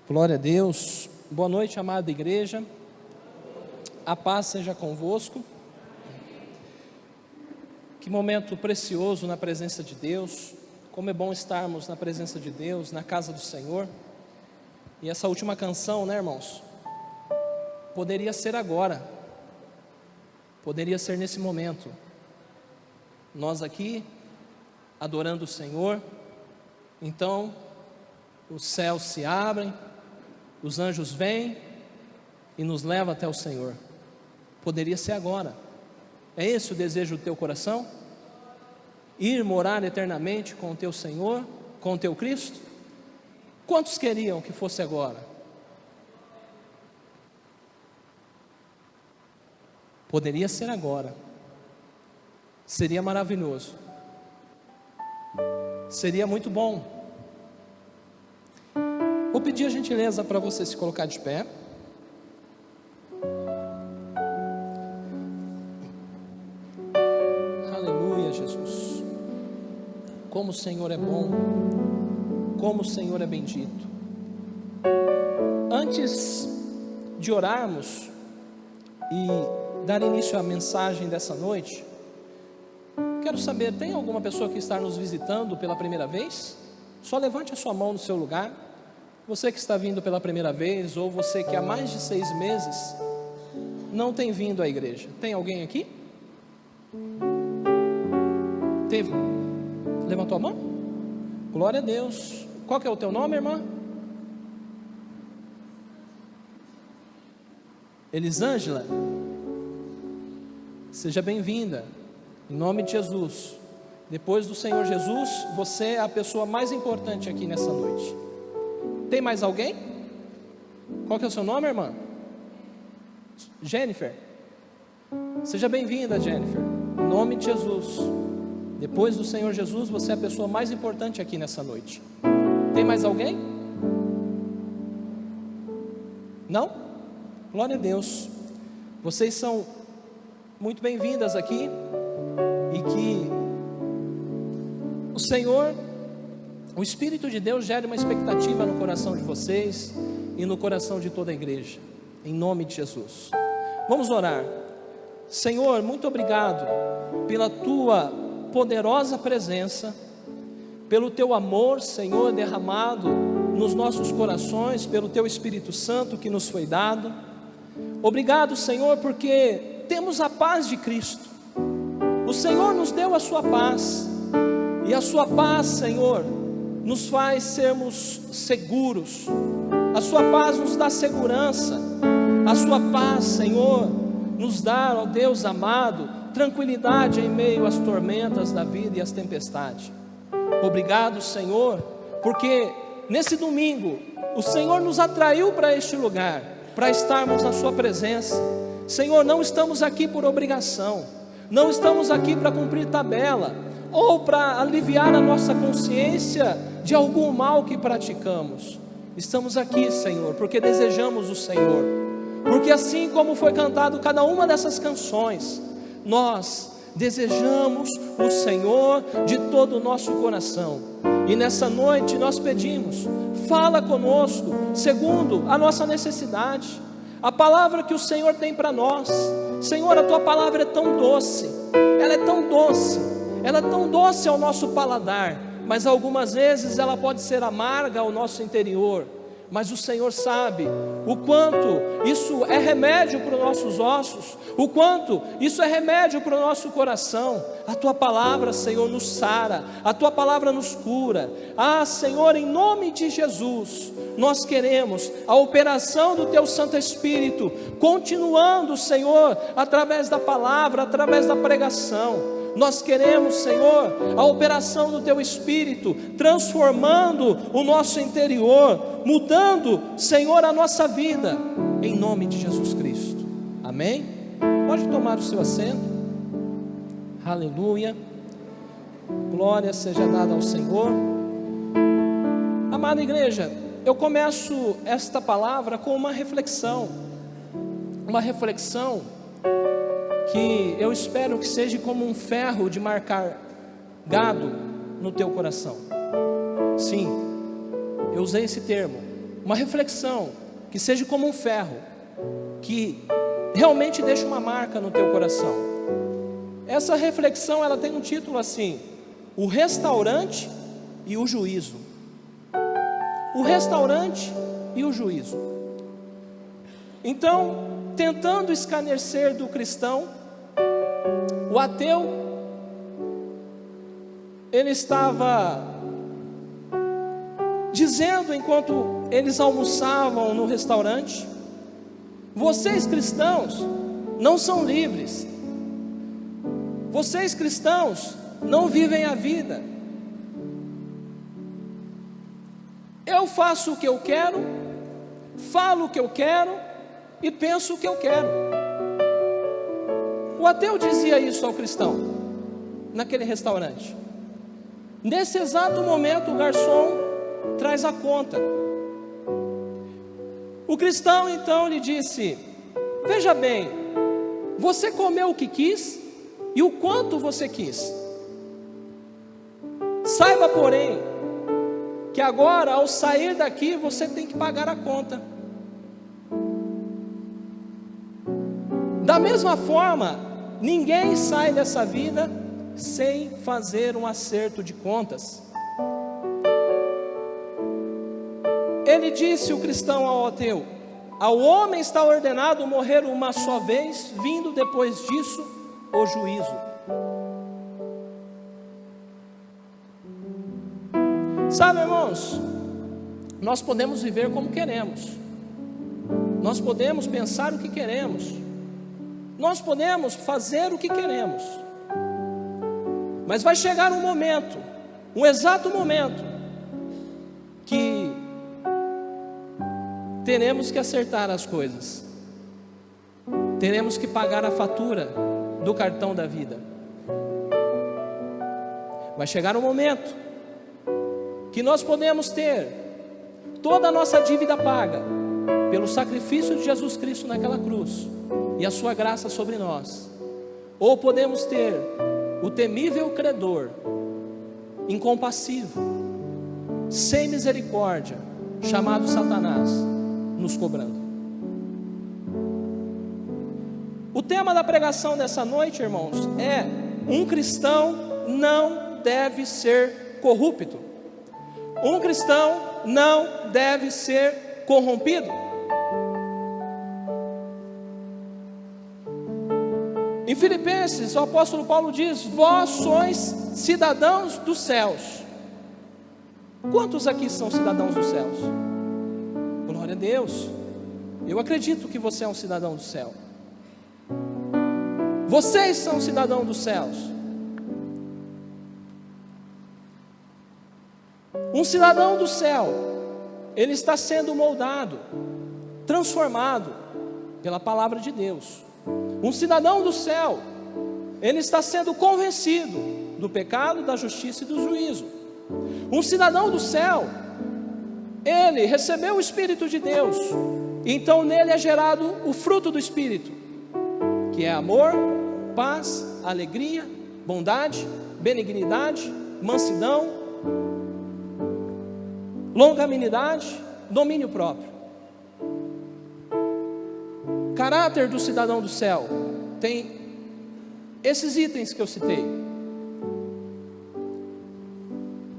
Glória a Deus. Boa noite, amada igreja. A paz seja convosco. Que momento precioso na presença de Deus. Como é bom estarmos na presença de Deus, na casa do Senhor. E essa última canção, né, irmãos? Poderia ser agora. Poderia ser nesse momento. Nós aqui, adorando o Senhor. Então, os céus se abrem, os anjos vêm e nos levam até o Senhor. Poderia ser agora. É esse o desejo do teu coração? Ir morar eternamente com o teu Senhor, com o teu Cristo? Quantos queriam que fosse agora? Poderia ser agora. Seria maravilhoso. Seria muito bom. Vou pedir a gentileza para você se colocar de pé. Aleluia, Jesus. Como o Senhor é bom, como o Senhor é bendito. Antes de orarmos e dar início à mensagem dessa noite, quero saber, tem alguma pessoa que está nos visitando pela primeira vez? Só levante a sua mão no seu lugar. Você que está vindo pela primeira vez, ou você que há mais de 6 meses não tem vindo à igreja. Tem alguém aqui? Teve? Levantou a mão? Glória a Deus. Qual que é o teu nome, irmã? Elisângela? Seja bem-vinda, em nome de Jesus. Depois do Senhor Jesus, você é a pessoa mais importante aqui nessa noite. Tem mais alguém? Qual que é o seu nome, irmã? Jennifer. Seja bem-vinda, Jennifer, em nome de Jesus. Depois do Senhor Jesus, você é a pessoa mais importante aqui nessa noite. Tem mais alguém? Não? Glória a Deus. Vocês são muito bem-vindas aqui. E que o Senhor, o Espírito de Deus gere uma expectativa no coração de vocês e no coração de toda a igreja, em nome de Jesus. Vamos orar. Senhor, muito obrigado pela tua poderosa presença, pelo teu amor, Senhor, derramado nos nossos corações, pelo teu Espírito Santo que nos foi dado. Obrigado, Senhor, porque temos a paz de Cristo. O Senhor nos deu a sua paz, e a sua paz, Senhor, nos faz sermos seguros. A sua paz nos dá segurança. A sua paz, Senhor, nos dá, ó Deus amado, tranquilidade em meio às tormentas da vida e às tempestades. Obrigado, Senhor, porque nesse domingo o Senhor nos atraiu para este lugar, para estarmos na sua presença. Senhor, não estamos aqui por obrigação, não estamos aqui para cumprir tabela, ou para aliviar a nossa consciência de algum mal que praticamos. Estamos aqui, Senhor, porque desejamos o Senhor, porque assim como foi cantado cada uma dessas canções, nós desejamos o Senhor de todo o nosso coração. E nessa noite nós pedimos, fala conosco segundo a nossa necessidade, a palavra que o Senhor tem para nós. Senhor, a tua palavra é tão doce, ela é tão doce, ela é tão doce ao nosso paladar, mas algumas vezes ela pode ser amarga ao nosso interior. Mas o Senhor sabe o quanto isso é remédio para os nossos ossos, o quanto isso é remédio para o nosso coração. A tua palavra, Senhor, nos sara, a tua palavra nos cura. Ah, Senhor, em nome de Jesus, nós queremos a operação do teu Santo Espírito, continuando, Senhor, através da palavra, através da pregação. Nós queremos, Senhor, a operação do teu Espírito, transformando o nosso interior, mudando, Senhor, a nossa vida, em nome de Jesus Cristo. Amém? Pode tomar o seu assento. Aleluia. Glória seja dada ao Senhor. Amada igreja, eu começo esta palavra com uma reflexão que eu espero que seja como um ferro de marcar gado no teu coração. Sim, eu usei esse termo, uma reflexão que seja como um ferro, que realmente deixe uma marca no teu coração. Essa reflexão, ela tem um título assim: o restaurante e o juízo. O restaurante e o juízo. Então, tentando escarnecer do cristão, o ateu, ele estava dizendo, enquanto eles almoçavam no restaurante: vocês cristãos não são livres, vocês cristãos não vivem a vida. Eu faço o que eu quero, falo o que eu quero e penso o que eu quero. O ateu dizia isso ao cristão, naquele restaurante. Nesse exato momento, o garçom traz a conta. O cristão então lhe disse: veja bem, você comeu o que quis e o quanto você quis. Saiba, porém, que agora, ao sair daqui, você tem que pagar a conta. Da mesma forma, ninguém sai dessa vida sem fazer um acerto de contas. Ele disse, o cristão ao ateu: ao homem está ordenado morrer uma só vez, vindo depois disso o juízo. Sabe, irmãos, nós podemos viver como queremos, nós podemos pensar o que queremos, nós podemos fazer o que queremos, mas vai chegar um momento, um exato momento, que teremos que acertar as coisas, teremos que pagar a fatura do cartão da vida. Vai chegar um momento que nós podemos ter toda a nossa dívida paga pelo sacrifício de Jesus Cristo naquela cruz e a sua graça sobre nós, ou podemos ter o temível credor, incompassivo, sem misericórdia, chamado Satanás, nos cobrando. O tema da pregação dessa noite, irmãos, é: um cristão não deve ser corrupto. Um cristão não deve ser corrompido. Em Filipenses, o apóstolo Paulo diz: vós sois cidadãos dos céus. Quantos aqui são cidadãos dos céus? Glória a Deus. Eu acredito que você é um cidadão do céu. Vocês são cidadãos dos céus. Um cidadão do céu, ele está sendo moldado, transformado pela palavra de Deus. Um cidadão do céu, ele está sendo convencido do pecado, da justiça e do juízo. Um cidadão do céu, ele recebeu o Espírito de Deus, então nele é gerado o fruto do Espírito, que é amor, paz, alegria, bondade, benignidade, mansidão, longanimidade, domínio próprio. Caráter do cidadão do céu tem esses itens que eu citei.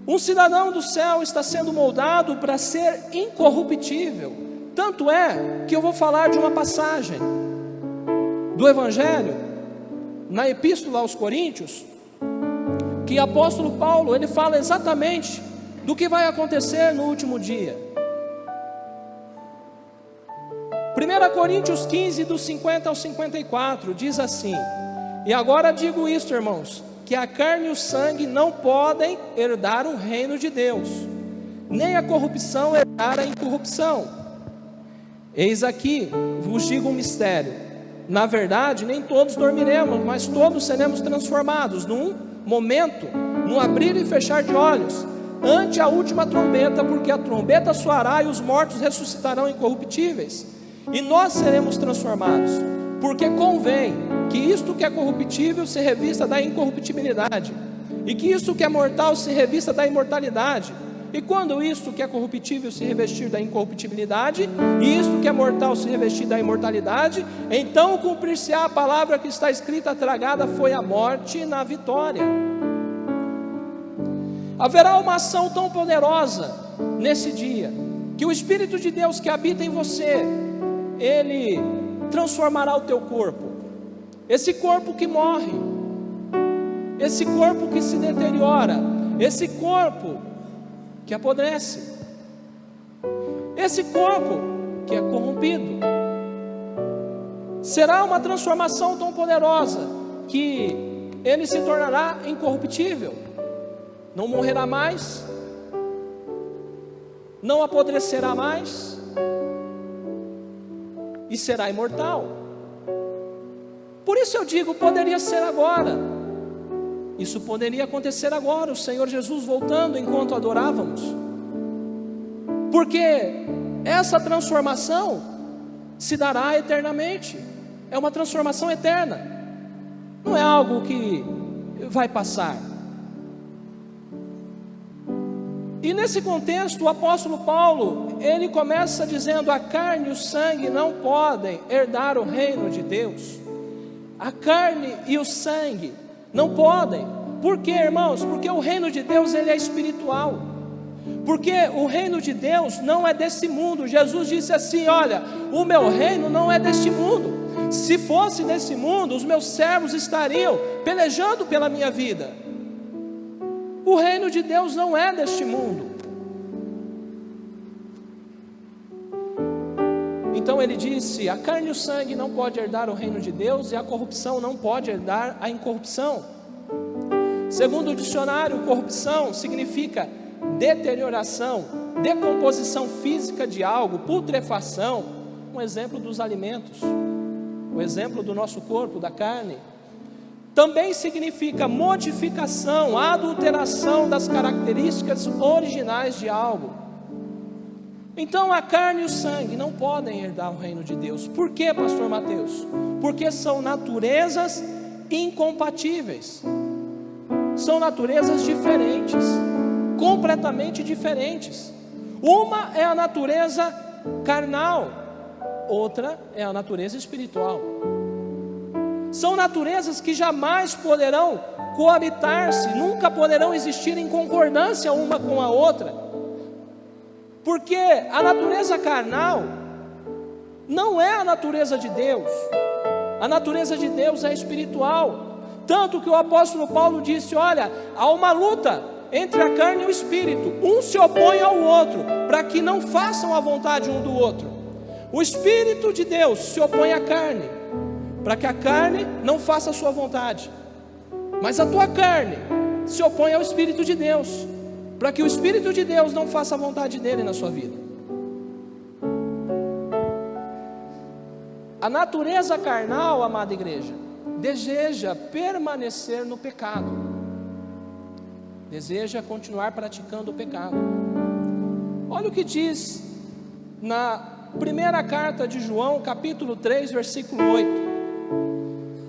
Um cidadão do céu está sendo moldado para ser incorruptível. Tanto é que eu vou falar de uma passagem do Evangelho, na Epístola aos Coríntios, que o apóstolo Paulo, ele fala exatamente do que vai acontecer no último dia. 1 Coríntios 15, dos 50 ao 54, diz assim: e agora digo isto, irmãos, que a carne e o sangue não podem herdar o reino de Deus, nem a corrupção herdar a incorrupção. Eis aqui, vos digo um mistério: na verdade, nem todos dormiremos, mas todos seremos transformados num momento, num abrir e fechar de olhos, ante a última trombeta, porque a trombeta soará e os mortos ressuscitarão incorruptíveis, e nós seremos transformados, porque convém que isto que é corruptível se revista da incorruptibilidade, e que isto que é mortal se revista da imortalidade. E quando isto que é corruptível se revestir da incorruptibilidade, e isto que é mortal se revestir da imortalidade, então cumprir-se-á a palavra que está escrita: tragada foi a morte na vitória. Haverá uma ação tão poderosa nesse dia, que o Espírito de Deus que habita em você, Ele transformará o teu corpo. Esse corpo que morre, esse corpo que se deteriora, esse corpo que apodrece, esse corpo que é corrompido, será uma transformação tão poderosa, que ele se tornará incorruptível, não morrerá mais, não apodrecerá mais, e será imortal. Por isso eu digo, poderia ser agora, isso poderia acontecer agora, o Senhor Jesus voltando enquanto adorávamos, porque essa transformação se dará eternamente, é uma transformação eterna, não é algo que vai passar. E nesse contexto, o apóstolo Paulo, ele começa dizendo: a carne e o sangue não podem herdar o reino de Deus. A carne e o sangue não podem. Por quê, irmãos? Porque o reino de Deus, ele é espiritual. Porque o reino de Deus não é desse mundo. Jesus disse assim: olha, o meu reino não é deste mundo. Se fosse desse mundo, os meus servos estariam pelejando pela minha vida. O reino de Deus não é deste mundo. Então ele disse: a carne e o sangue não pode herdar o reino de Deus, e a corrupção não pode herdar a incorrupção. Segundo o dicionário, corrupção significa deterioração, decomposição física de algo, putrefação. Um exemplo dos alimentos, o exemplo do nosso corpo, da carne. Também significa modificação, adulteração das características originais de algo. Então a carne e o sangue não podem herdar o reino de Deus. Por quê, pastor Mateus? Porque são naturezas incompatíveis. São naturezas diferentes, completamente diferentes. Uma é a natureza carnal, outra é a natureza espiritual. São naturezas que jamais poderão coabitar-se, nunca poderão existir em concordância uma com a outra, porque a natureza carnal não é a natureza de Deus. A natureza de Deus é espiritual, tanto que o apóstolo Paulo disse: olha, há uma luta entre a carne e o espírito, um se opõe ao outro, para que não façam a vontade um do outro. O Espírito de Deus se opõe à carne, para que a carne não faça a sua vontade, mas a tua carne se opõe ao Espírito de Deus, para que o Espírito de Deus não faça a vontade dele na sua vida. A natureza carnal, amada igreja, deseja permanecer no pecado, deseja continuar praticando o pecado. Olha o que diz na primeira carta de João, capítulo 3, versículo 8.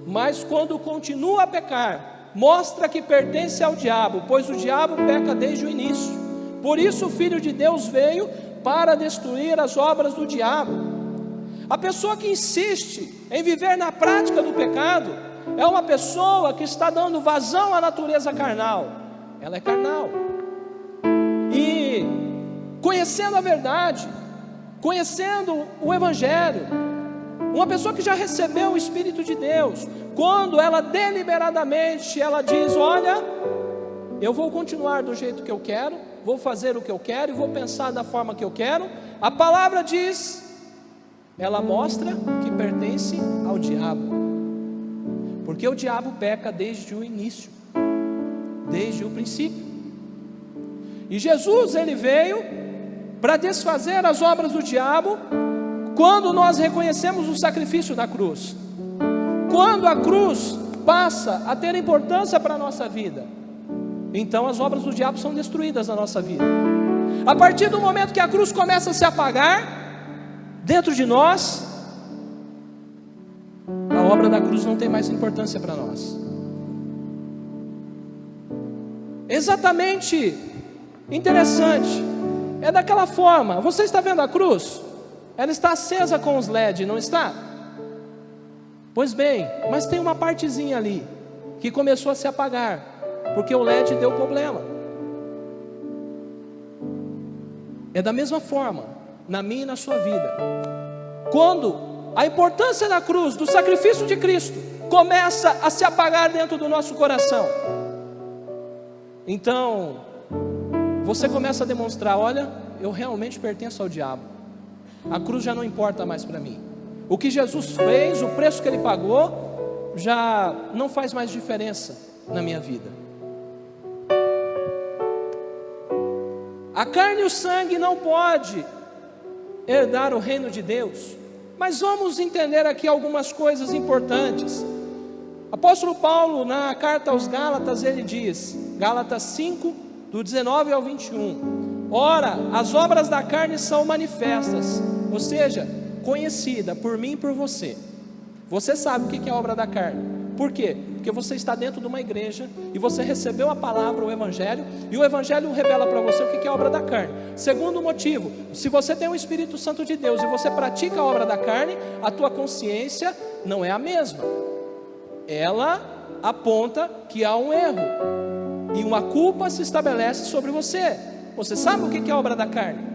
Mas quando continua a pecar, mostra que pertence ao diabo, pois o diabo peca desde o início. Por isso o Filho de Deus veio para destruir as obras do diabo. A pessoa que insiste em viver na prática do pecado é uma pessoa que está dando vazão à natureza carnal. Ela é carnal. E conhecendo a verdade, conhecendo o Evangelho, uma pessoa que já recebeu o Espírito de Deus, quando ela deliberadamente ela diz: olha, eu vou continuar do jeito que eu quero, vou fazer o que eu quero e vou pensar da forma que eu quero, a palavra diz, ela mostra que pertence ao diabo, porque o diabo peca desde o início, desde o princípio. E Jesus, ele veio para desfazer as obras do diabo, quando nós reconhecemos o sacrifício da cruz. Quando a cruz passa a ter importância para a nossa vida, então as obras do diabo são destruídas na nossa vida. A partir do momento que a cruz começa a se apagar dentro de nós, a obra da cruz não tem mais importância para nós. Exatamente Interessante, é daquela forma. Você está vendo a cruz? Ela está acesa com os LED, não está? Pois bem, mas tem uma partezinha ali que começou a se apagar, porque o LED deu problema. É da mesma forma, na minha e na sua vida. Quando a importância da cruz, do sacrifício de Cristo, começa a se apagar dentro do nosso coração, então você começa a demonstrar: olha, eu realmente pertenço ao diabo. A cruz já não importa mais para mim. O que Jesus fez, o preço que Ele pagou, já não faz mais diferença na minha vida. A carne e o sangue não pode herdar o reino de Deus. Mas vamos entender aqui algumas coisas importantes. Apóstolo Paulo, na carta aos Gálatas, ele diz, Gálatas 5, do 19 ao 21, ora, as obras da carne são manifestas, ou seja, conhecida por mim e por você. Você sabe o que é a obra da carne. Por quê? Porque você está dentro de uma igreja e você recebeu a palavra, o Evangelho, e o Evangelho revela para você o que é a obra da carne. Segundo motivo, se você tem o Espírito Santo de Deus e você pratica a obra da carne, a tua consciência não é a mesma. Ela aponta que há um erro e uma culpa se estabelece sobre você. Você sabe o que é a obra da carne?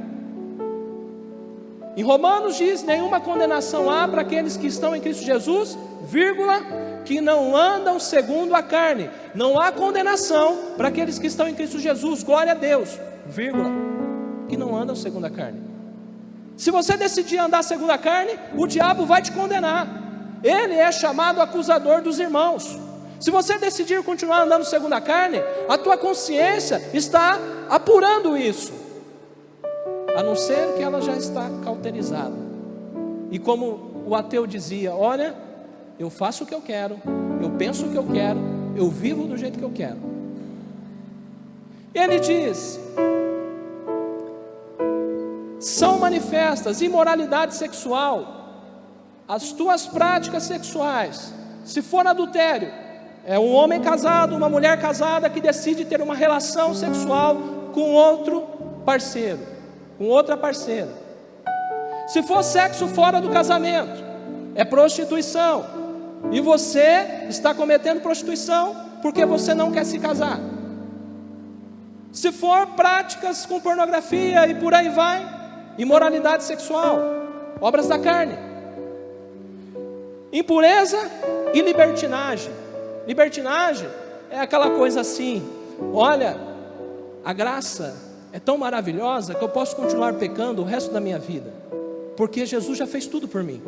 Em Romanos diz: nenhuma condenação há para aqueles que estão em Cristo Jesus, vírgula, que não andam segundo a carne. Não há condenação para aqueles que estão em Cristo Jesus, glória a Deus, vírgula, que não andam segundo a carne. Se você decidir andar segundo a carne, o diabo vai te condenar. Ele é chamado acusador dos irmãos. Se você decidir continuar andando segundo a carne, a tua consciência está apurando isso, a não ser que ela já está cauterizada. E como o ateu dizia: olha, eu faço o que eu quero, eu penso o que eu quero, eu vivo do jeito que eu quero. Ele diz: são manifestas imoralidade sexual, as tuas práticas sexuais. Se for adultério, é um homem casado, uma mulher casada que decide ter uma relação sexual com outro parceiro, com outra parceira. Se for sexo fora do casamento, é prostituição, e você está cometendo prostituição porque você não quer se casar. Se for práticas com pornografia e por aí vai, imoralidade sexual, obras da carne. Impureza e libertinagem. Libertinagem é aquela coisa assim: olha, a graça é tão maravilhosa que eu posso continuar pecando o resto da minha vida, porque Jesus já fez tudo por mim.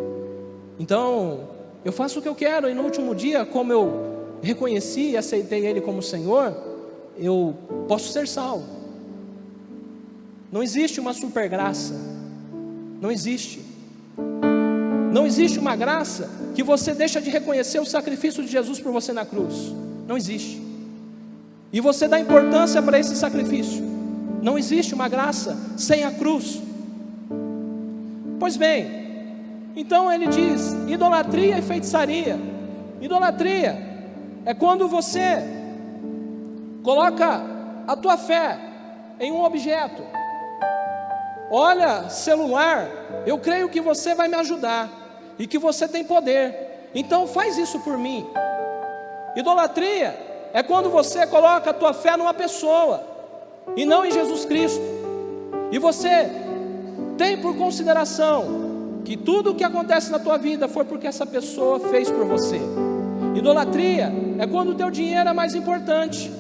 Então, eu faço o que eu quero, e no último dia, como eu reconheci e aceitei Ele como Senhor, eu posso ser salvo. Não existe uma super graça. Não existe. Não existe uma graça que você deixa de reconhecer o sacrifício de Jesus por você na cruz. Não existe. E você dá importância para esse sacrifício. Não existe uma graça sem a cruz. Pois bem, então ele diz: idolatria e feitiçaria. Idolatria é quando você coloca a tua fé em um objeto. Olha, celular, eu creio que você vai me ajudar e que você tem poder, então faz isso por mim. Idolatria é quando você coloca a tua fé numa pessoa e não em Jesus Cristo, e você tem por consideração que tudo o que acontece na tua vida foi porque essa pessoa fez por você. Idolatria é quando o teu dinheiro é mais importante,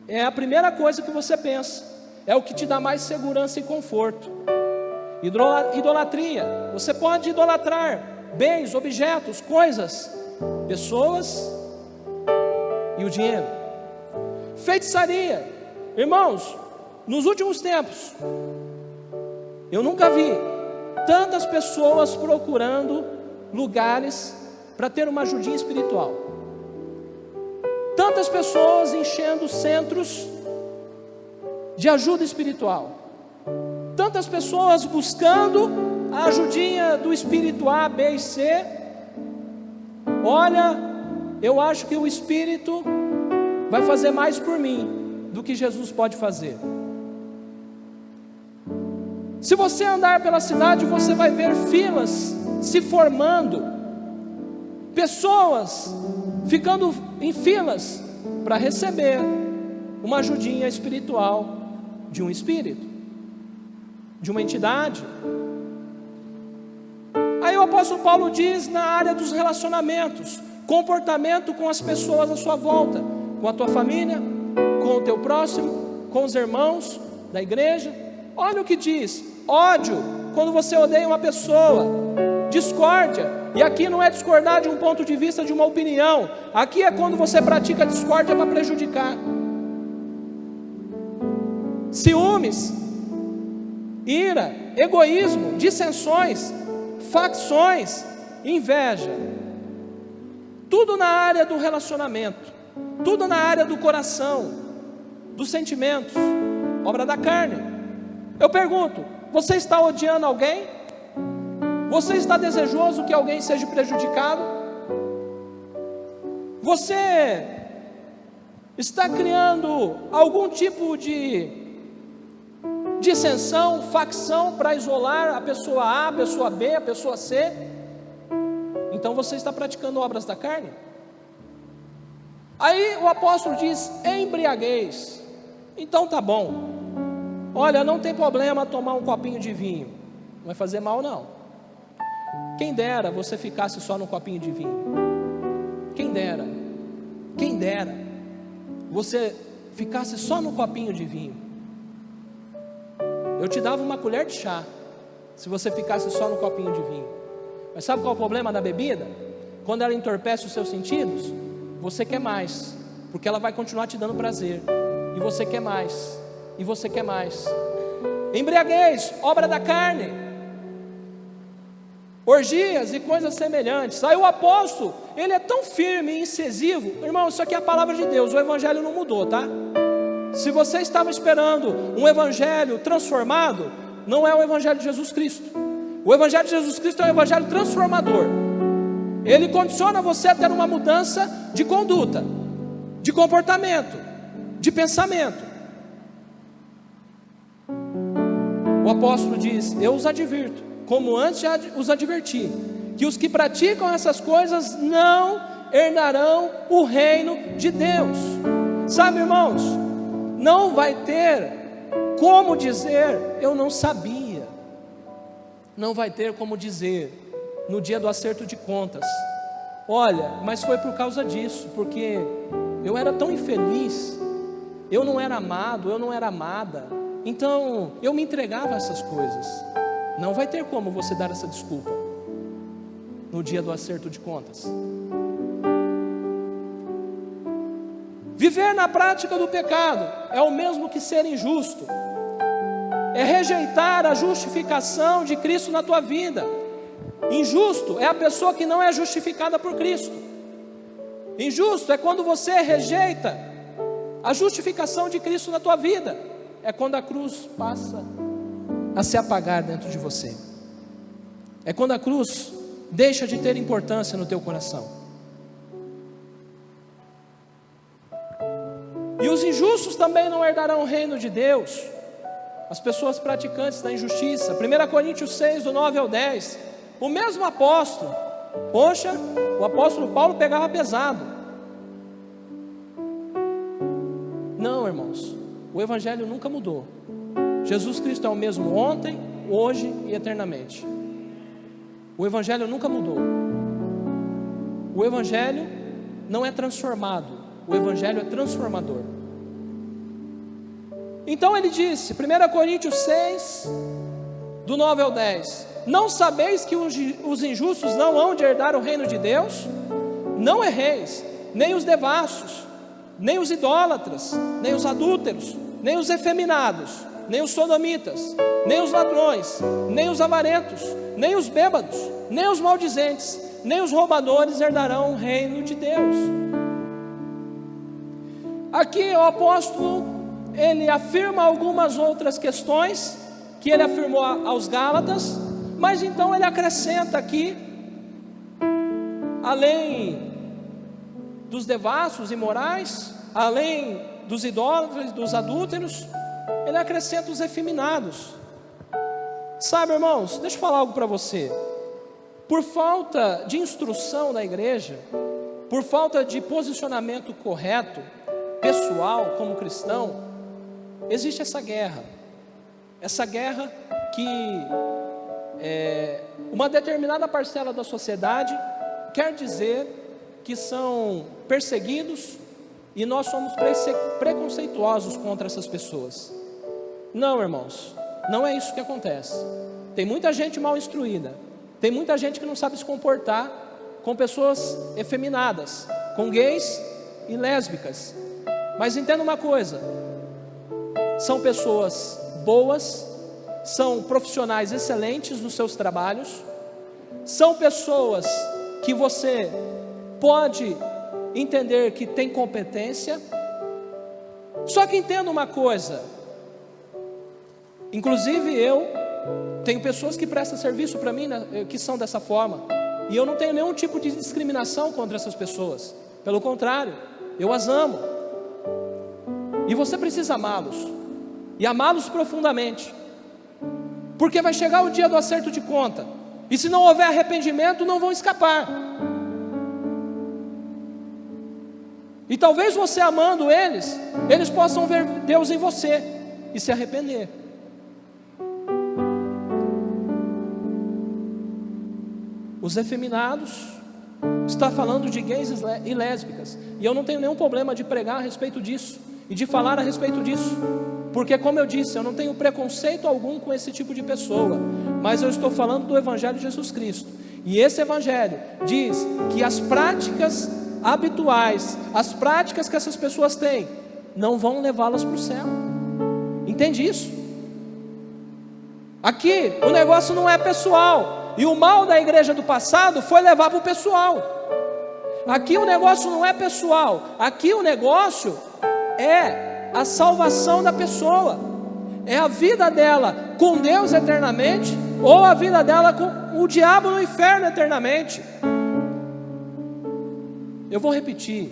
é a primeira coisa que você pensa, é o que te dá mais segurança e conforto. Idolatria, você pode idolatrar bens, objetos, coisas, pessoas e o dinheiro. Feitiçaria, irmãos, nos últimos tempos eu nunca vi tantas pessoas procurando lugares para ter uma ajudinha espiritual, tantas pessoas enchendo centros de ajuda espiritual, tantas pessoas buscando a ajudinha do espírito A, B e C. Olha, eu acho que o espírito vai fazer mais por mim do que Jesus pode fazer. Se você andar pela cidade, você vai ver filas se formando, pessoas ficando em filas para receber uma ajudinha espiritual de um espírito, de uma entidade. Aí o apóstolo Paulo diz na área dos relacionamentos, comportamento com as pessoas à sua volta, com a tua família, com o teu próximo, com os irmãos da igreja. Olha o que diz: ódio, quando você odeia uma pessoa; discórdia, e aqui não é discordar de um ponto de vista, de uma opinião, aqui é quando você pratica discórdia para prejudicar. Ciúmes, ira, egoísmo, dissensões, facções, inveja, tudo na área do relacionamento, tudo na área do coração, dos sentimentos, obra da carne. Eu pergunto: você está odiando alguém? Você está desejoso que alguém seja prejudicado? Você está criando algum tipo de dissensão, facção para isolar a pessoa A, a pessoa B, a pessoa C? Então você está praticando obras da carne. Aí o apóstolo diz: embriaguez. Então tá bom, olha, não tem problema tomar um copinho de vinho, não vai fazer mal não. Quem dera você ficasse só no copinho de vinho. Quem dera você ficasse só no copinho de vinho. Eu te dava uma colher de chá se você ficasse só no copinho de vinho. Mas sabe qual é o problema da bebida? Quando ela entorpece os seus sentidos, você quer mais, porque ela vai continuar te dando prazer, e você quer mais, e você quer mais. Embriaguez, obra da carne, orgias e coisas semelhantes. Aí o apóstolo, ele é tão firme e incisivo. Irmão, isso aqui é a palavra de Deus, o evangelho não mudou, tá? Se você estava esperando um evangelho transformado, não é o evangelho de Jesus Cristo. O evangelho de Jesus Cristo é um evangelho transformador. Ele condiciona você a ter uma mudança de conduta, de comportamento, de pensamento. O apóstolo diz: eu os advirto, como antes já os adverti, que os que praticam essas coisas não herdarão o reino de Deus. Sabe, irmãos, não vai ter como dizer eu não sabia. Não vai ter como dizer no dia do acerto de contas: olha, mas foi por causa disso, porque eu era tão infeliz, eu não era amado, eu não era amada, então eu me entregava a essas coisas. Não vai ter como você dar essa desculpa no dia do acerto de contas. Viver na prática do pecado é o mesmo que ser injusto, é rejeitar a justificação de Cristo na tua vida. Injusto é a pessoa que não é justificada por Cristo. Injusto é quando você rejeita a justificação de Cristo na tua vida. É quando a cruz passa a se apagar dentro de você. É quando a cruz deixa de ter importância no teu coração. E os injustos também não herdarão o reino de Deus. As pessoas praticantes da injustiça. 1 Coríntios 6, do 9 ao 10. O mesmo apóstolo. Poxa, o apóstolo Paulo pegava pesado. Não, irmãos, o evangelho nunca mudou. Jesus Cristo é o mesmo ontem, hoje e eternamente. O evangelho nunca mudou. O evangelho não é transformado, o evangelho é transformador. Então ele disse, 1 Coríntios 6, do 9 ao 10: não sabeis que os injustos não hão de herdar o reino de Deus? Não erreis, nem os devassos, nem os idólatras, nem os adúlteros, nem os efeminados, nem os sodomitas, nem os ladrões, nem os avarentos, nem os bêbados, nem os maldizentes, nem os roubadores herdarão o reino de Deus. Aqui o apóstolo, ele afirma algumas outras questões que ele afirmou aos Gálatas, mas então ele acrescenta aqui, além dos devassos imorais, além dos idólatras, dos adúlteros, ele acrescenta os efeminados. Sabe, irmãos, deixa eu falar algo para você. Por falta de instrução na igreja, por falta de posicionamento correto, pessoal, como cristão, existe essa guerra que uma determinada parcela da sociedade quer dizer que são perseguidos e nós somos preconceituosos contra essas pessoas. Não, irmãos, não é isso que acontece. Tem muita gente mal instruída, tem muita gente que não sabe se comportar com pessoas efeminadas, com gays e lésbicas. Mas entenda uma coisa: são pessoas boas, são profissionais excelentes nos seus trabalhos, são pessoas que você pode entender que tem competência. Só que entenda uma coisa, inclusive eu tenho pessoas que prestam serviço para mim, que são dessa forma, e eu não tenho nenhum tipo de discriminação contra essas pessoas, pelo contrário, eu as amo. E você precisa amá-los, e amá-los profundamente, porque vai chegar o dia do acerto de conta, e se não houver arrependimento, não vão escapar. E talvez você amando eles possam ver Deus em você e se arrepender. Os efeminados, está falando de gays e lésbicas, e eu não tenho nenhum problema de pregar a respeito disso, e de falar a respeito disso, porque como eu disse, eu não tenho preconceito algum com esse tipo de pessoa, mas eu estou falando do Evangelho de Jesus Cristo, e esse Evangelho diz que as práticas habituais, as práticas que essas pessoas têm, não vão levá-las para o céu. Entende isso? Aqui o negócio não é pessoal, e o mal da igreja do passado foi levar para o pessoal. Aqui o negócio não é pessoal, aqui o negócio é a salvação da pessoa, é a vida dela com Deus eternamente, ou a vida dela com o diabo no inferno eternamente. Eu vou repetir,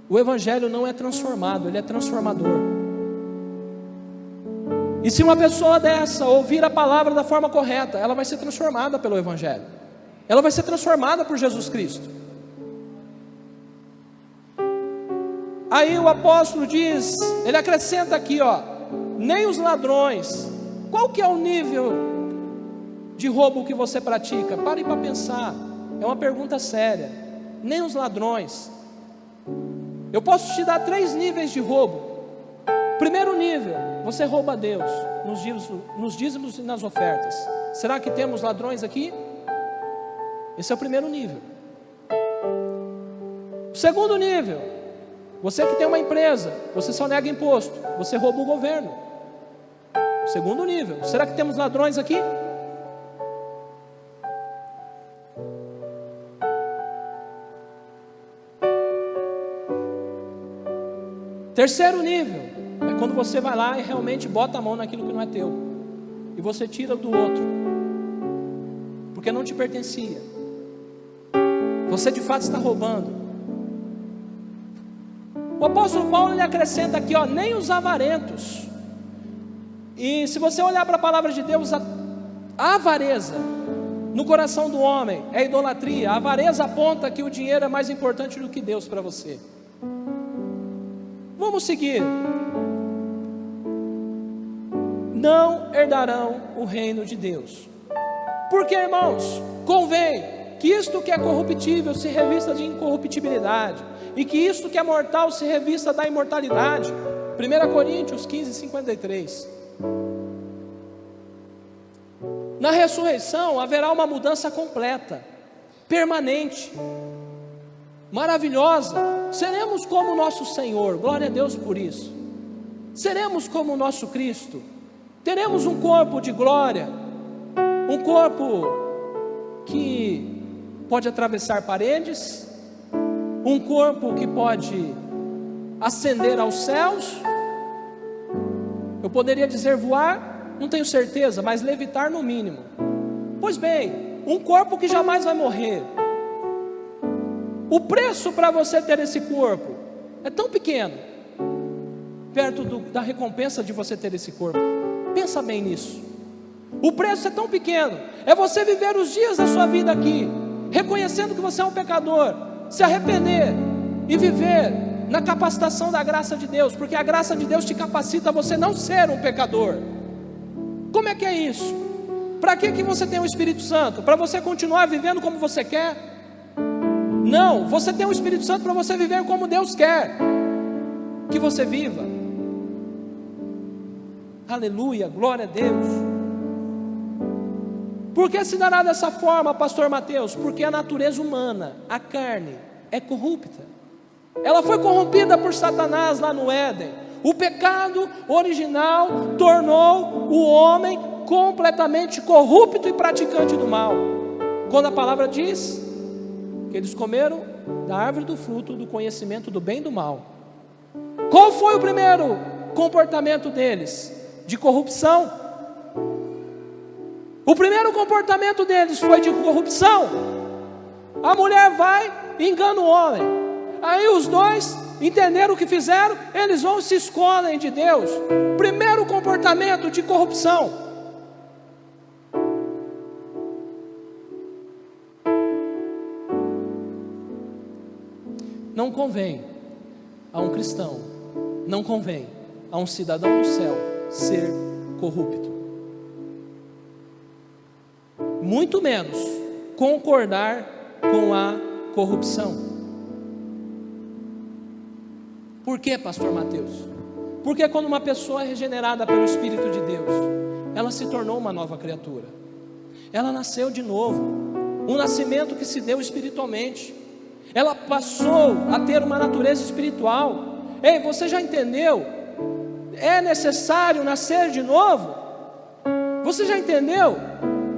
o Evangelho não é transformado, ele é transformador. E se uma pessoa dessa ouvir a palavra da forma correta, ela vai ser transformada pelo Evangelho, ela vai ser transformada por Jesus Cristo. Aí o apóstolo diz, ele acrescenta aqui, nem os ladrões. Qual que é o nível de roubo que você pratica? Pare para pensar, é uma pergunta séria. Nem os ladrões. Eu posso te dar 3 níveis de roubo. Primeiro nível, você rouba a Deus nos dízimos e nas ofertas. Será que temos ladrões aqui? Esse é o primeiro nível. O segundo nível, você que tem uma empresa, você só nega imposto, você rouba o governo. Segundo nível, será que temos ladrões aqui? Terceiro nível, é quando você vai lá e realmente bota a mão naquilo que não é teu, e você tira do outro, porque não te pertencia, você de fato está roubando. O apóstolo Paulo ele acrescenta aqui, nem os avarentos. E se você olhar para a palavra de Deus, a avareza no coração do homem é idolatria. A avareza aponta que o dinheiro é mais importante do que Deus para você. Vamos seguir. Não herdarão o reino de Deus. Porque, irmãos, convém que isto que é corruptível se revista de incorruptibilidade, e que isto que é mortal se revista da imortalidade. 1 Coríntios 15:53. Na ressurreição haverá uma mudança completa, permanente, maravilhosa. Seremos como o nosso Senhor, glória a Deus por isso. Seremos como o nosso Cristo. Teremos um corpo de glória, um corpo que pode atravessar paredes, um corpo que pode ascender aos céus. Eu poderia dizer voar, não tenho certeza, mas levitar no mínimo. Pois bem, um corpo que jamais vai morrer. O preço para você ter esse corpo é tão pequeno, perto da recompensa de você ter esse corpo. Pensa bem nisso. O preço é tão pequeno. É você viver os dias da sua vida aqui, reconhecendo que você é um pecador, se arrepender e viver na capacitação da graça de Deus, porque a graça de Deus te capacita a você não ser um pecador. Como é que é isso? Para que você tem o Espírito Santo? Para você continuar vivendo como você quer? Não, você tem o Espírito Santo para você viver como Deus quer que você viva. Aleluia, glória a Deus. Por que se dará dessa forma, pastor Mateus? Porque a natureza humana, a carne, é corrupta. Ela foi corrompida por Satanás lá no Éden. O pecado original tornou o homem completamente corrupto e praticante do mal. Quando a palavra diz que eles comeram da árvore do fruto do conhecimento do bem e do mal. Qual foi o primeiro comportamento deles? De corrupção. O primeiro comportamento deles foi de corrupção. A mulher vai e engana o homem. Aí os dois entenderam o que fizeram, eles vão e se escondem de Deus. Primeiro comportamento de corrupção. Não convém a um cristão, não convém a um cidadão do céu ser corrupto. Muito menos concordar com a corrupção. Por que, pastor Mateus? Porque quando uma pessoa é regenerada pelo Espírito de Deus, ela se tornou uma nova criatura. Ela nasceu de novo, um nascimento que se deu espiritualmente. Ela passou a ter uma natureza espiritual. Ei, você já entendeu? É necessário nascer de novo? Você já entendeu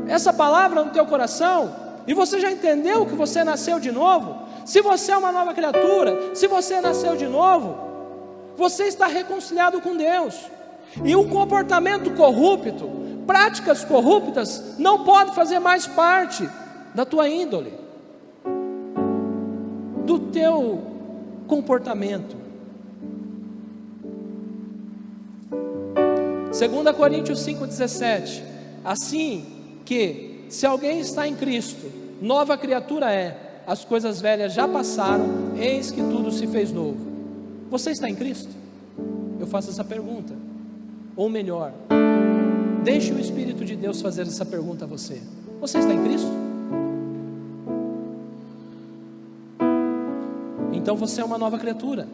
essa palavra no teu coração? E você já entendeu que você nasceu de novo? Se você é uma nova criatura, se você nasceu de novo, você está reconciliado com Deus. E o comportamento corrupto, práticas corruptas, não pode fazer mais parte da tua índole, do teu comportamento. 2 Coríntios 5,17. Assim que, se alguém está em Cristo, nova criatura é, as coisas velhas já passaram, eis que tudo se fez novo. Você está em Cristo? Eu faço essa pergunta. Ou melhor, deixe o Espírito de Deus fazer essa pergunta a você. Você está em Cristo? Então você é uma nova criatura.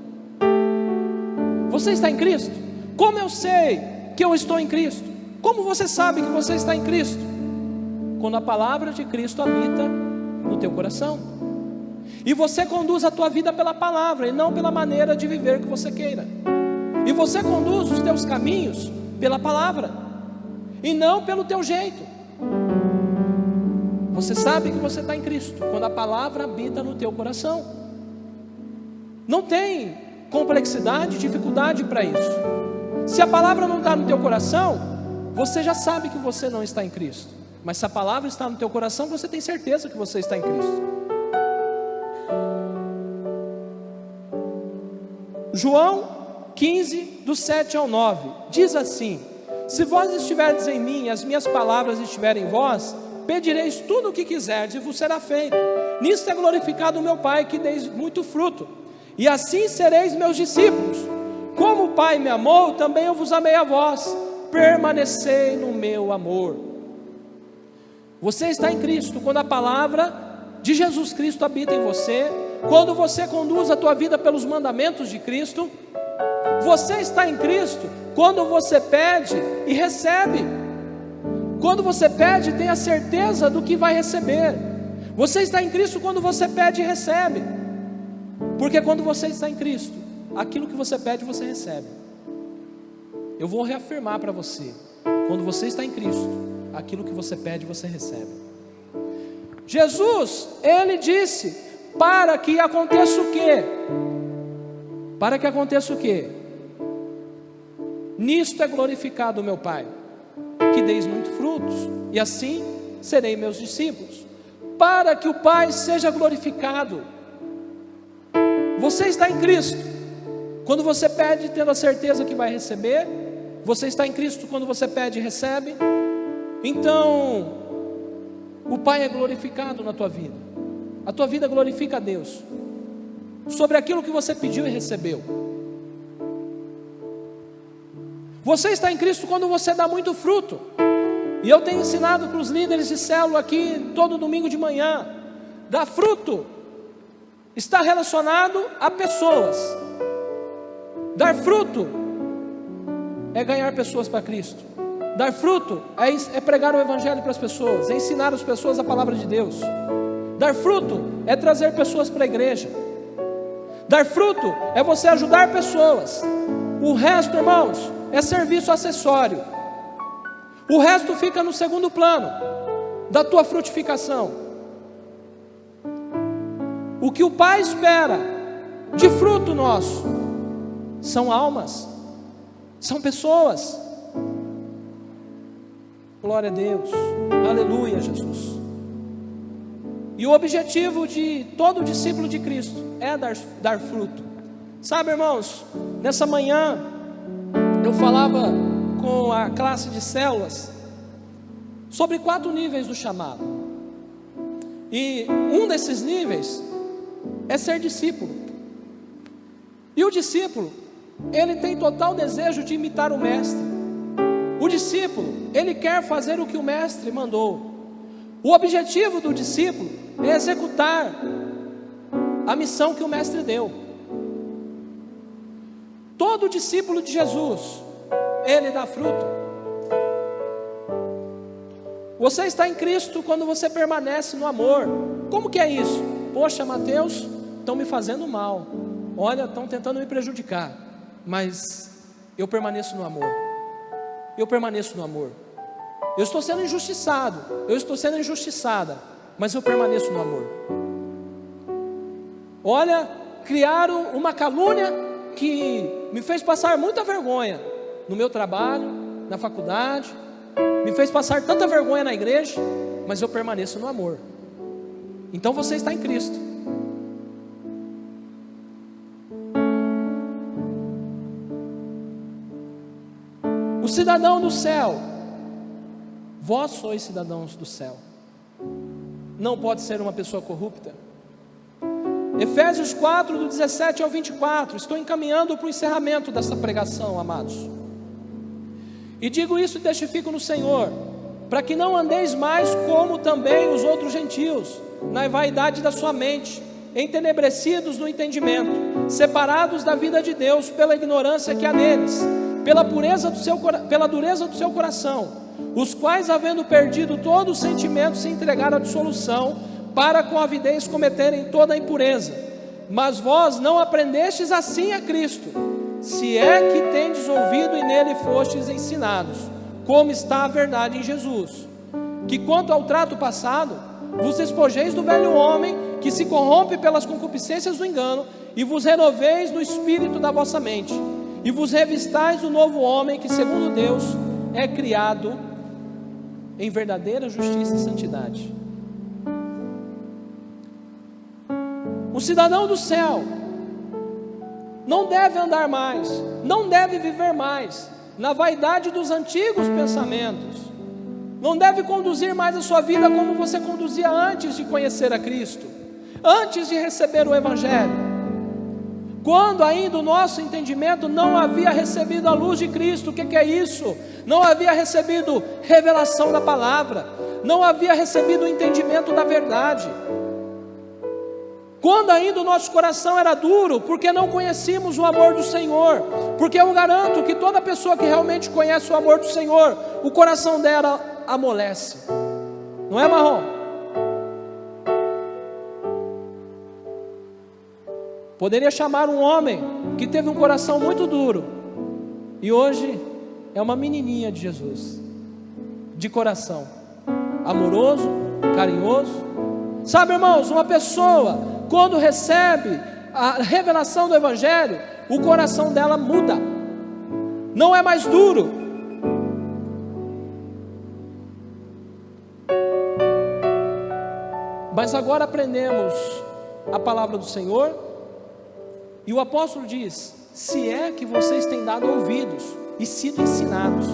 Você está em Cristo? Como eu sei que eu estou em Cristo? Como você sabe que você está em Cristo? Quando a palavra de Cristo habita no teu coração, e você conduz a tua vida pela palavra, e não pela maneira de viver que você queira. E você conduz os teus caminhos pela palavra, e não pelo teu jeito. Você sabe que você está em Cristo quando a palavra habita no teu coração. Não tem complexidade, dificuldade para isso. Se a palavra não está no teu coração, você já sabe que você não está em Cristo. Mas se a palavra está no teu coração, você tem certeza que você está em Cristo. João 15, do 7 ao 9, diz assim: se vós estiverdes em mim, e as minhas palavras estiverem em vós, pedireis tudo o que quiserdes, e vos será feito. Nisto é glorificado o meu Pai, que deis muito fruto, e assim sereis meus discípulos. Como o Pai me amou, também eu vos amei a vós. Permanecei no meu amor. Você está em Cristo quando a palavra de Jesus Cristo habita em você, quando você conduz a tua vida pelos mandamentos de Cristo. Você está em Cristo quando você pede e recebe. Quando você pede, tenha certeza do que vai receber. Você está em Cristo quando você pede e recebe. Porque quando você está em Cristo, aquilo que você pede, você recebe. Eu vou reafirmar para você: quando você está em Cristo, aquilo que você pede, você recebe. Jesus, Ele disse: para que aconteça o quê? Para que aconteça o quê? Nisto é glorificado o meu Pai, que deis muitos frutos, e assim serei meus discípulos. Para que o Pai seja glorificado, você está em Cristo quando você pede, tendo a certeza que vai receber. Você está em Cristo quando você pede e recebe. então o Pai é glorificado na tua vida. A tua vida glorifica a Deus sobre aquilo que você pediu e recebeu. Você está em Cristo quando você dá muito fruto. E eu tenho ensinado para os líderes de célula aqui todo domingo de manhã: dar fruto está relacionado a pessoas. Dar fruto é ganhar pessoas para Cristo. Dar fruto é pregar o Evangelho para as pessoas, é ensinar as pessoas a palavra de Deus. Dar fruto é trazer pessoas para a igreja. Dar fruto é você ajudar pessoas. O resto, irmãos, é serviço acessório. O resto fica no segundo plano da tua frutificação. O que o Pai espera de fruto nosso são almas, são pessoas. Glória a Deus, aleluia, Jesus. E o objetivo de todo discípulo de Cristo é dar fruto. Sabe, irmãos, nessa manhã eu falava com a classe de células sobre 4 níveis do chamado. E um desses níveis é ser discípulo. E o discípulo, ele tem total desejo de imitar o mestre. O discípulo, ele quer fazer o que o mestre mandou. O objetivo do discípulo é executar a missão que o mestre deu. Todo discípulo de Jesus, ele dá fruto. Você está em Cristo quando você permanece no amor. Como que é isso? Poxa, Mateus, estão me fazendo mal. Olha, estão tentando me prejudicar. Mas eu permaneço no amor. Eu permaneço no amor. Eu estou sendo injustiçado, eu estou sendo injustiçada, mas eu permaneço no amor. Olha, criaram uma calúnia que me fez passar muita vergonha no meu trabalho, na faculdade, me fez passar tanta vergonha na igreja, mas eu permaneço no amor. Então você está em Cristo. O cidadão do céu, vós sois cidadãos do céu, não pode ser uma pessoa corrupta. Efésios 4, do 17 ao 24, estou encaminhando para o encerramento dessa pregação, amados. E digo isso e testifico no Senhor, para que não andeis mais como também os outros gentios, na vaidade da sua mente, entenebrecidos no entendimento, separados da vida de Deus pela ignorância que há neles, pela dureza do seu coração, os quais, havendo perdido todo o sentimento, se entregaram à dissolução, para com avidez cometerem toda a impureza. Mas vós não aprendestes assim a Cristo, se é que tendes ouvido e nele fostes ensinados, como está a verdade em Jesus, que quanto ao trato passado, vos despojeis do velho homem, que se corrompe pelas concupiscências do engano, e vos renoveis no espírito da vossa mente, e vos revistais do novo homem, que segundo Deus é criado em verdadeira justiça e santidade. O cidadão do céu não deve andar mais, não deve viver mais na vaidade dos antigos pensamentos, não deve conduzir mais a sua vida como você conduzia antes de conhecer a Cristo, antes de receber o Evangelho. Quando ainda o nosso entendimento não havia recebido a luz de Cristo. O que é isso? Não havia recebido revelação da palavra, não havia recebido o entendimento da verdade. Quando ainda o nosso coração era duro, porque não conhecíamos o amor do Senhor. Porque eu garanto que toda pessoa que realmente conhece o amor do Senhor, o coração dela amolece. Não é, Marrom? Poderia chamar um homem que teve um coração muito duro e hoje é uma menininha de Jesus, de coração amoroso, carinhoso. Sabe, irmãos, uma pessoa, quando recebe a revelação do Evangelho, o coração dela muda, não é mais duro. Mas agora aprendemos a palavra do Senhor, e o apóstolo diz: se é que vocês têm dado ouvidos e sido ensinados,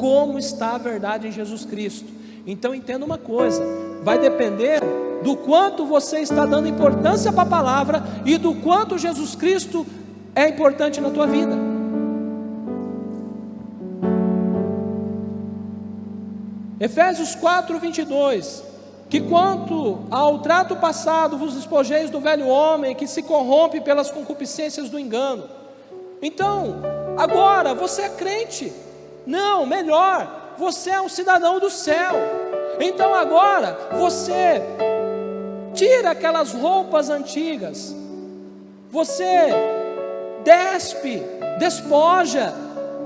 como está a verdade em Jesus Cristo. Então entenda uma coisa, vai depender do quanto você está dando importância para a palavra e do quanto Jesus Cristo é importante na tua vida. Efésios 4:22, que quanto ao trato passado vos despojeis do velho homem que se corrompe pelas concupiscências do engano. Então, agora você é crente. Não, melhor, você é um cidadão do céu. Então agora você tira aquelas roupas antigas, você despoja,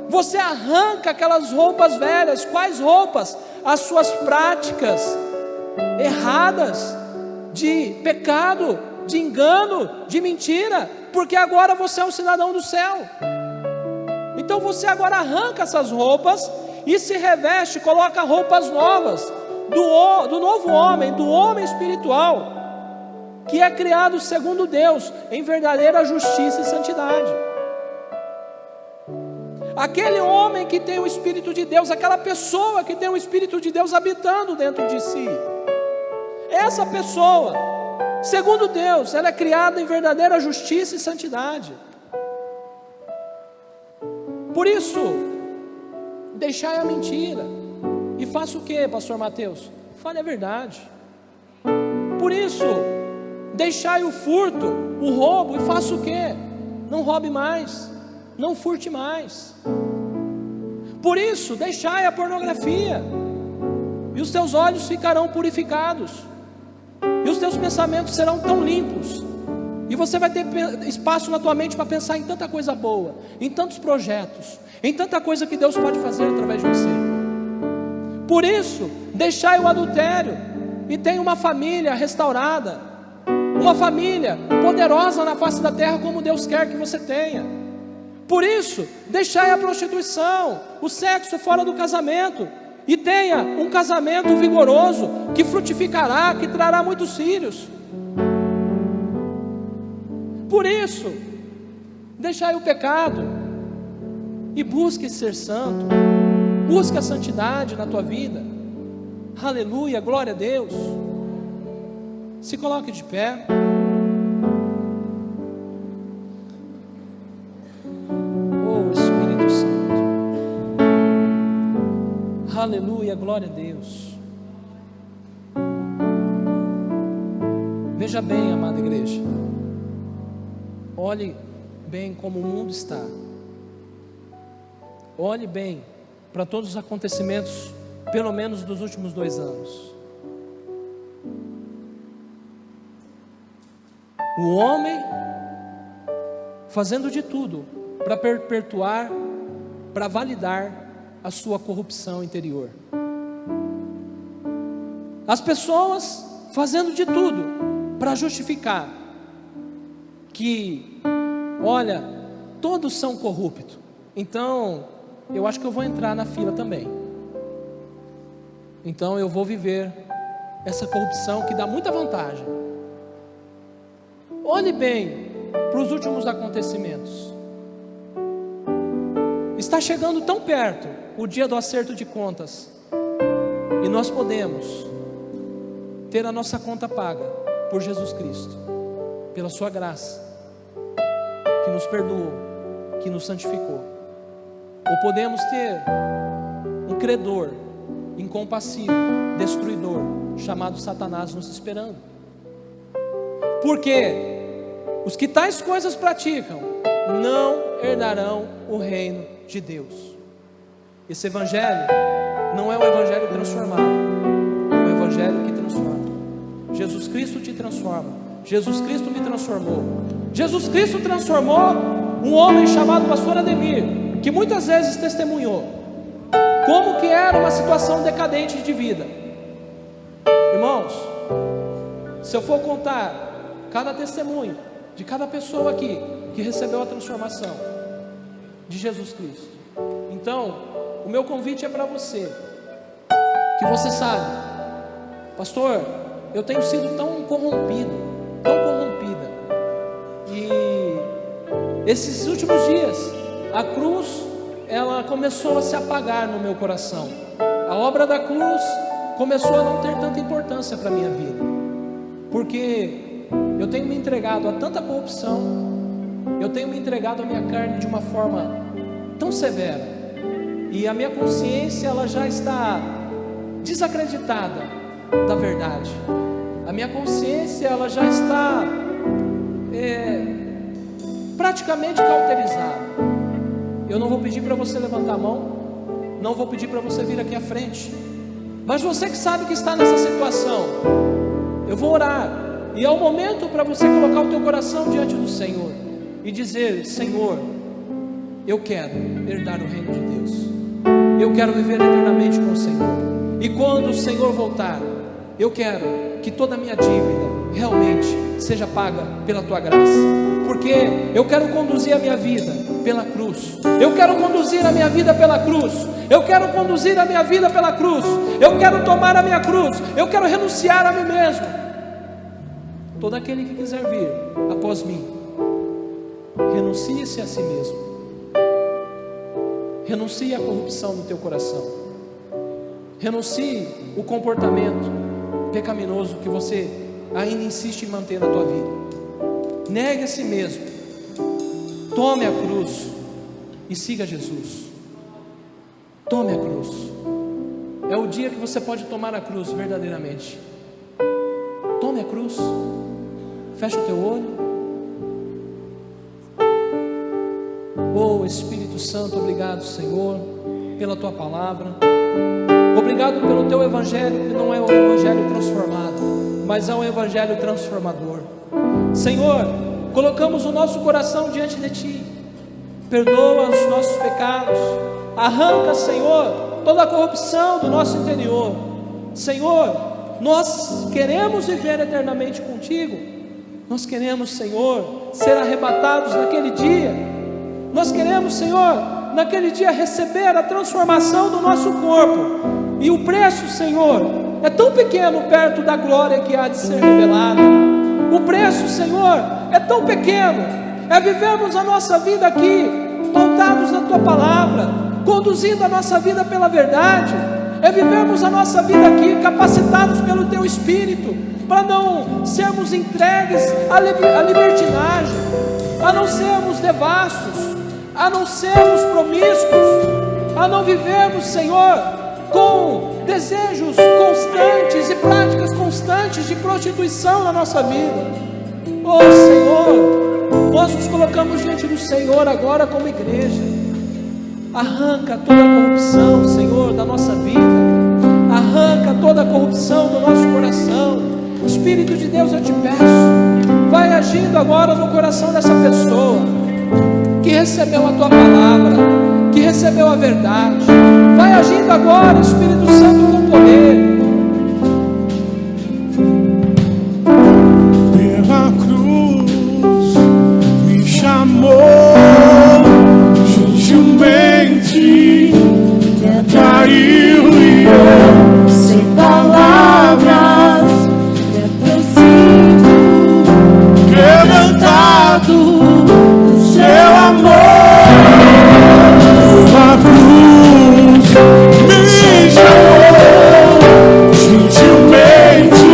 você arranca aquelas roupas velhas. Quais roupas? As suas práticas erradas, de pecado, de engano, de mentira, porque agora você é um cidadão do céu. Então você agora arranca essas roupas e se reveste, coloca roupas novas, do novo homem, do homem espiritual, que é criado segundo Deus, em verdadeira justiça e santidade. Aquele homem que tem o Espírito de Deus, aquela pessoa que tem o Espírito de Deus habitando dentro de si, essa pessoa, segundo Deus, ela é criada em verdadeira justiça e santidade. Por isso, deixai a mentira e faça o que, pastor Mateus? Fale a verdade. Por isso, deixai o furto, o roubo, e faça o que? Não roube mais, não furte mais. Por isso, deixai a pornografia, e os teus olhos ficarão purificados, e os teus pensamentos serão tão limpos, e você vai ter espaço na tua mente para pensar em tanta coisa boa, em tantos projetos, em tanta coisa que Deus pode fazer através de você. Por isso, deixai o adultério e tenha uma família restaurada, uma família poderosa na face da terra, como Deus quer que você tenha. Por isso, deixai a prostituição, o sexo fora do casamento, e tenha um casamento vigoroso, que frutificará, que trará muitos filhos. Por isso, deixai o pecado e busque ser santo, busque a santidade na tua vida. Aleluia, glória a Deus. Se coloque de pé. Oh Espírito Santo, aleluia, glória a Deus. Veja bem, amada igreja, olhe bem como o mundo está. Olhe bem para todos os acontecimentos, pelo menos dos últimos 2 anos. O homem fazendo de tudo para perpetuar, para validar a sua corrupção interior. As pessoas fazendo de tudo para justificar que, olha, todos são corruptos, então eu acho que eu vou entrar na fila também. Então eu vou viver essa corrupção que dá muita vantagem. Olhe bem para os últimos acontecimentos. Está chegando tão perto o dia do acerto de contas, e nós podemos ter a nossa conta paga por Jesus Cristo, pela sua graça, que nos perdoou, que nos santificou. Ou podemos ter um credor incompassível, destruidor, chamado Satanás, nos esperando. Porque os que tais coisas praticam não herdarão o reino de Deus. Esse evangelho não é um evangelho transformado, é um evangelho que transforma. Jesus Cristo te transforma. Jesus Cristo me transformou. Jesus Cristo transformou um homem chamado pastor Ademir, que muitas vezes testemunhou como que era uma situação decadente de vida. Irmãos, se eu for contar cada testemunho de cada pessoa aqui que recebeu a transformação de Jesus Cristo, então o meu convite é para você, que você sabe, pastor, eu tenho sido tão corrompida, e esses últimos dias a cruz ela começou a se apagar no meu coração. A obra da cruz começou a não ter tanta importância para a minha vida, porque eu tenho me entregado a tanta corrupção, eu tenho me entregado à minha carne de uma forma tão severa, e a minha consciência ela já está desacreditada da verdade. A minha consciência ela já está praticamente cauterizada. Eu não vou pedir para você levantar a mão, não vou pedir para você vir aqui à frente, mas você que sabe que está nessa situação, eu vou orar, e é o momento para você colocar o teu coração diante do Senhor e dizer: Senhor, eu quero herdar o reino de Deus, eu quero viver eternamente com o Senhor, e quando o Senhor voltar, eu quero que toda a minha dívida realmente seja paga pela tua graça, porque eu quero conduzir a minha vida pela cruz, eu quero conduzir a minha vida pela cruz, eu quero conduzir a minha vida pela cruz, eu quero tomar a minha cruz, eu quero renunciar a mim mesmo. Todo aquele que quiser vir após mim, renuncie-se a si mesmo, renuncie a corrupção no teu coração, renuncie o comportamento pecaminoso que você ainda insiste em manter na tua vida. Negue a si mesmo, tome a cruz e siga Jesus. Tome a cruz. É o dia que você pode tomar a cruz verdadeiramente. Tome a cruz. Fecha o teu olho. Oh Espírito Santo, obrigado, Senhor, pela tua palavra. Obrigado pelo teu evangelho, que não é um evangelho transformado, mas é um evangelho transformador. Senhor, colocamos o nosso coração diante de ti. Perdoa os nossos pecados. Arranca, Senhor, toda a corrupção do nosso interior. Senhor, nós queremos viver eternamente contigo. Nós queremos, Senhor, ser arrebatados naquele dia. Nós queremos, Senhor, naquele dia receber a transformação do nosso corpo. E o preço, Senhor, é tão pequeno perto da glória que há de ser revelada. O preço, Senhor, é tão pequeno. É vivermos a nossa vida aqui pautados na tua palavra, conduzindo a nossa vida pela verdade. É vivermos a nossa vida aqui capacitados pelo teu Espírito, para não sermos entregues à libertinagem, a não sermos devassos, a não sermos promíscuos, a não vivermos, Senhor, com desejos constantes e práticas constantes de prostituição na nossa vida. Oh Senhor, nós nos colocamos diante do Senhor agora como igreja. Arranca toda a corrupção, Senhor, da nossa vida. Arranca toda a corrupção do nosso coração. Espírito de Deus, eu te peço, vai agindo agora no coração dessa pessoa que recebeu a tua palavra, que recebeu a verdade. Vai agindo agora, Espírito Santo, com poder. Pela cruz me chamou, gentilmente me atraiu e eu, sem palavras, me aproximo, quebrantado do seu amor. Pela cruz me chamou, gentilmente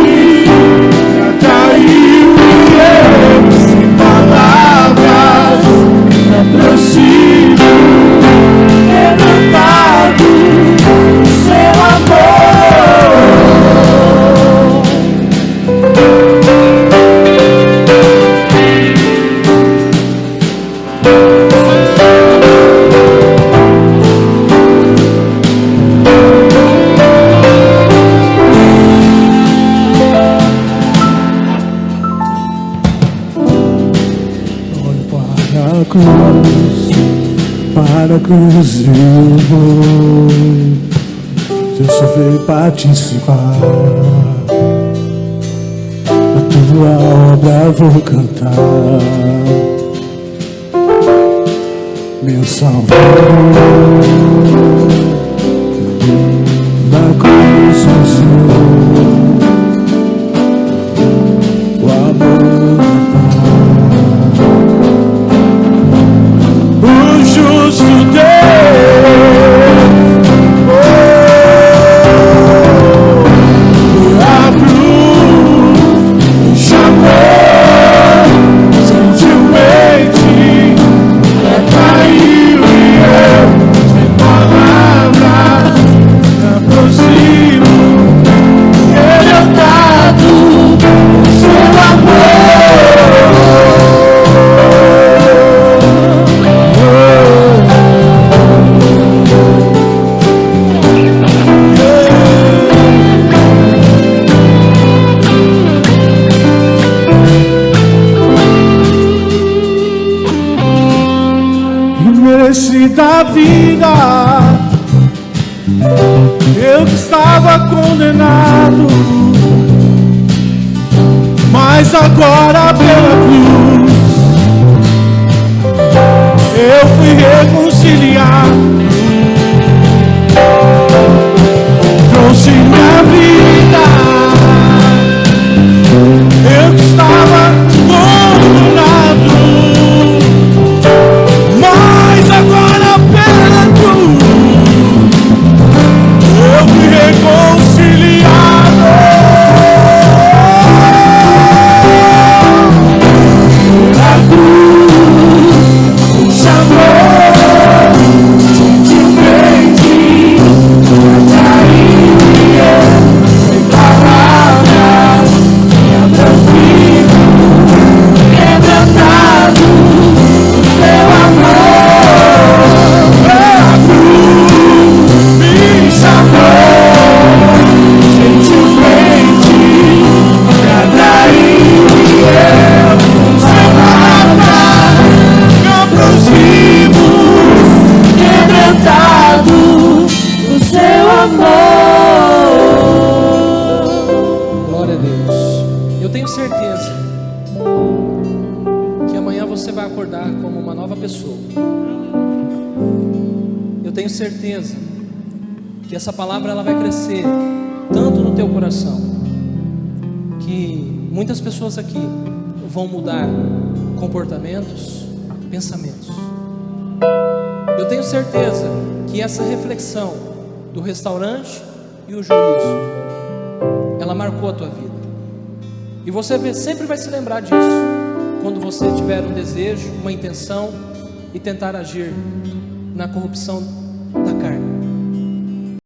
me atraiu e eu, sem palavras, me aproximo, quebrantado do seu amor. Para a cruz eu vou, eu só veio participar da tua obra, vou cantar. Meu Salvador, na cruz sozinho, o amor me dá. O justo Deus minha vida. Eu que estava condenado, mas agora pela cruz eu fui reconciliado. Trouxe minha vida. Eu que estava condenado, mas agora pela cruz eu fui reconciliado. A cruz me chamou, gentilmente atraiu-me, sem palavras, me aproximo, quebrantado do seu amor. A cruz me chamou, gentilmente me atraiu-me, eu sem palavras me aproximo, quebrantado do seu amor. Glória a Deus. Eu tenho certeza que amanhã você vai acordar como uma nova pessoa. Eu tenho certeza que essa palavra ela vai crescer tanto no teu coração, que muitas pessoas aqui vão mudar comportamentos, pensamentos. Eu tenho certeza que essa reflexão do restaurante e o juízo, ela marcou a tua vida. E você sempre vai se lembrar disso quando você tiver um desejo, uma intenção e tentar agir na corrupção da carne.